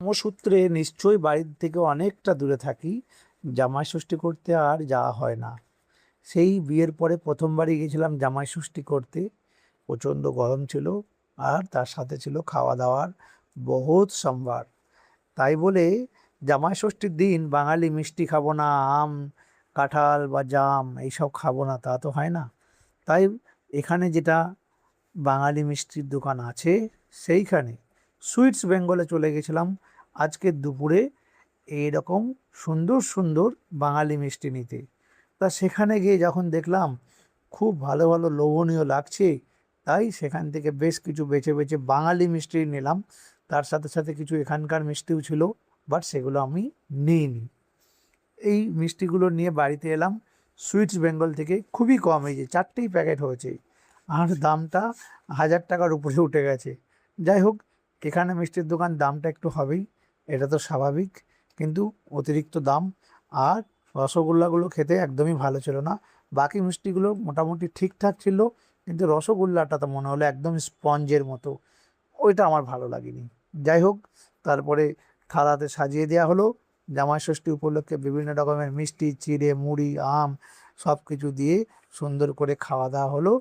কর্মসূত্রে নিশ্চয়ই বাড়ির থেকে অনেকটা দূরে থাকি, জামাই ষষ্ঠী করতে আর যাওয়া হয় না। সেই বিয়ের পরে প্রথমবারই গেছিলাম জামাই ষষ্ঠী করতে। প্রচণ্ড গরম ছিল, আর তার সাথে ছিল খাওয়া দাওয়ার বহুত সম্ভার। তাই বলে জামাই ষষ্ঠীর দিন বাঙালি মিষ্টি খাবো না, আম, কাঁঠাল বা জাম এইসব খাবো না, তা তো হয় না। তাই এখানে যেটা বাঙালি মিষ্টির দোকান আছে, সেইখানে সুইটস বেঙ্গলে চলে গেছিলাম আজকের দুপুরে এইরকম সুন্দর সুন্দর বাঙালি মিষ্টি নিতে। তা সেখানে গিয়ে যখন দেখলাম খুব ভালো ভালো লোভনীয় লাগছে, তাই সেখান থেকে বেশ কিছু বেছে বেছে বাঙালি মিষ্টি নিলাম। তার সাথে সাথে কিছু এখানকার মিষ্টিও ছিল, বাট সেগুলো আমি নিইনি। এই মিষ্টিগুলো নিয়ে বাড়িতে এলাম সুইটস বেঙ্গল থেকে, খুবই কম, এই যে 4টেই প্যাকেট হয়েছে, আর দামটা 1000 টাকার উপরে উঠে গেছে। যাই হোক, এখানে মিষ্টির দোকান দামটা একটু হবেই, এটা তো স্বাভাবিক, কিন্তু অতিরিক্ত দাম। আর রসগোল্লাগুলো খেতে একদমই ভালো ছিল না। বাকি মিষ্টিগুলো মোটামুটি ঠিকঠাক ছিল, কিন্তু রসগোল্লাটা তো মনে হলো একদম স্পঞ্জের মতো, ওইটা আমার ভালো লাগেনি। যাই হোক, তারপরে থালাতে সাজিয়ে দেওয়া হলো। জামাই ষষ্ঠী উপলক্ষে বিভিন্ন রকমের মিষ্টি, চিড়ে, মুড়ি, আম সব কিছু দিয়ে সুন্দর করে খাওয়া দাওয়া হলো।